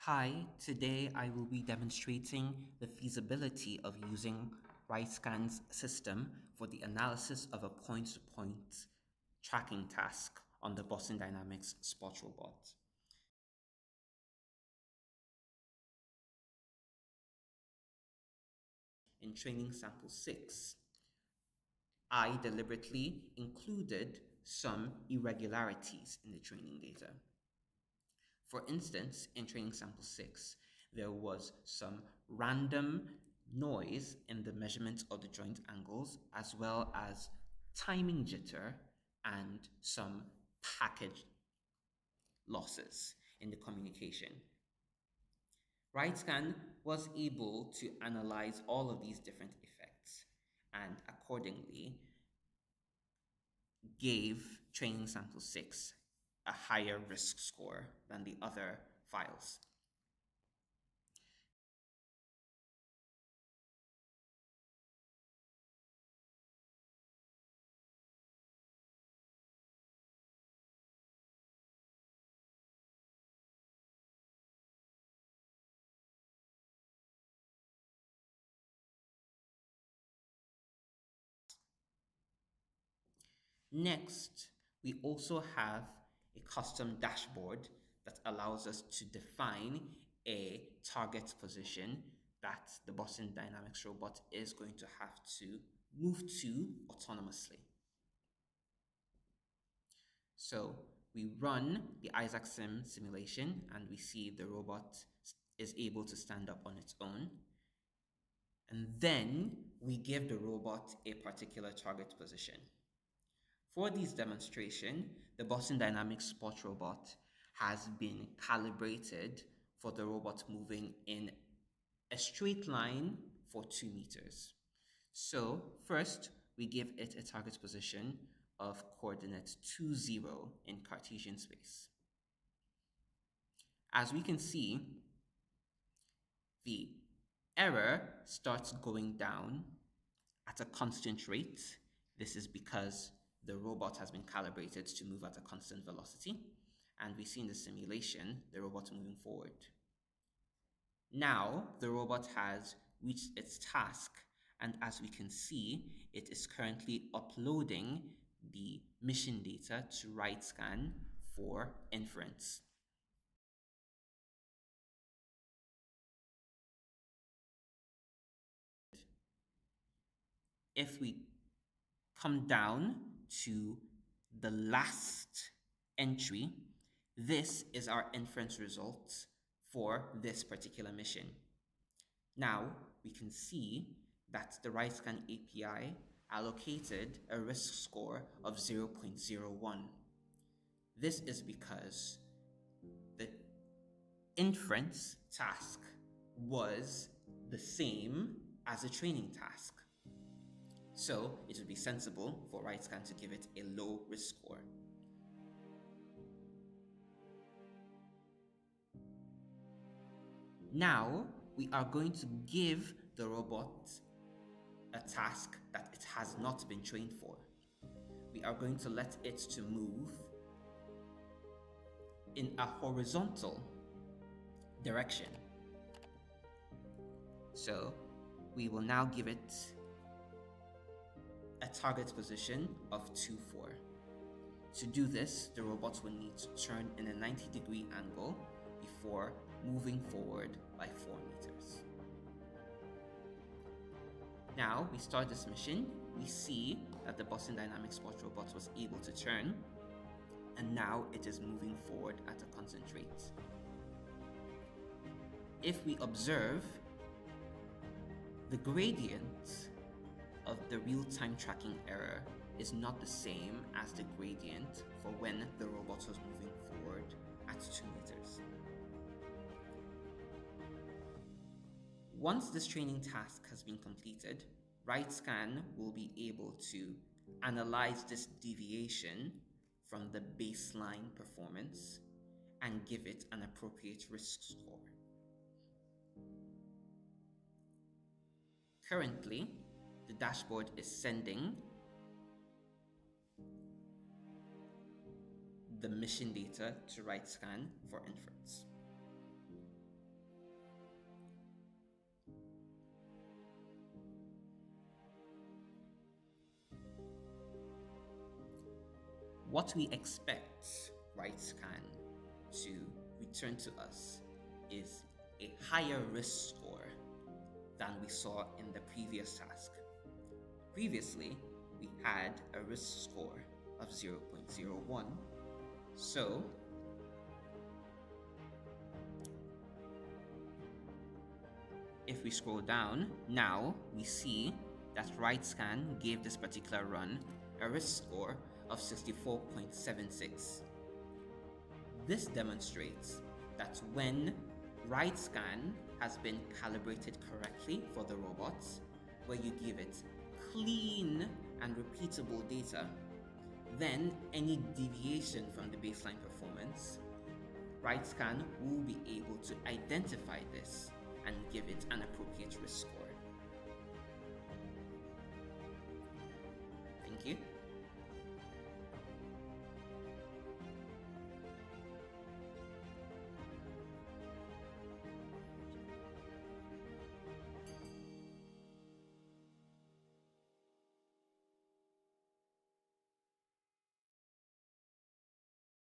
Hi, today I will be demonstrating the feasibility of using RideScan's system for the analysis of a point-to-point tracking task on the Boston Dynamics Spot robot. In training sample 6, I deliberately included some irregularities in the training data. For instance, in training sample 6, there was some random noise in the measurement of the joint angles, as well as timing jitter and some package losses in the communication. RideScan was able to analyze all of these different effects and accordingly gave training sample 6 a higher RISQ score than the other files. Next, we also have a custom dashboard that allows us to define a target position that the Boston Dynamics robot is going to have to move to autonomously. So we run the Isaac Sim simulation and we see the robot is able to stand up on its own. And then we give the robot a particular target position. For this demonstration, the Boston Dynamics Spot robot has been calibrated for the robot moving in a straight line for 2 meters. So first, we give it a target position of coordinate 2, 0 in Cartesian space. As we can see, the error starts going down at a constant rate. This is because the robot has been calibrated to move at a constant velocity, and we see in the simulation the robot moving forward. Now the robot has reached its task, and as we can see, it is currently uploading the mission data to RideScan for inference. If we come down to the last entry, this is our inference results for this particular mission. Now we can see that the RideScan API allocated a RISQ score of 0.01. This is because the inference task was the same as a training task. So it would be sensible for RideScan to give it a low RISQ score. Now we are going to give the robot a task that it has not been trained for. We are going to let it to move in a horizontal direction. So we will now give it a target position of 2, 4. To do this, the robot will need to turn in a 90-degree angle before moving forward by 4 meters. Now we start this mission. We see that the Boston Dynamics Spot robot was able to turn, and now it is moving forward at a constant rate. If we observe, the gradient of the real-time tracking error is not the same as the gradient for when the robot was moving forward at 2 meters. Once this training task has been completed, RideScan will be able to analyze this deviation from the baseline performance and give it an appropriate RISQ score. Currently, the dashboard is sending the mission data to RideScan for inference. what we expect RideScan to return to us is a higher risk score than we saw in the previous task. Previously, we had a risk score of 0.01. So if we scroll down, now we see that RideScan gave this particular run a risk score of 64.76. This demonstrates that when RideScan has been calibrated correctly for the robots, where you give it clean and repeatable data, then any deviation from the baseline performance, RideScan will be able to identify this and give it an appropriate risk score. Thank you.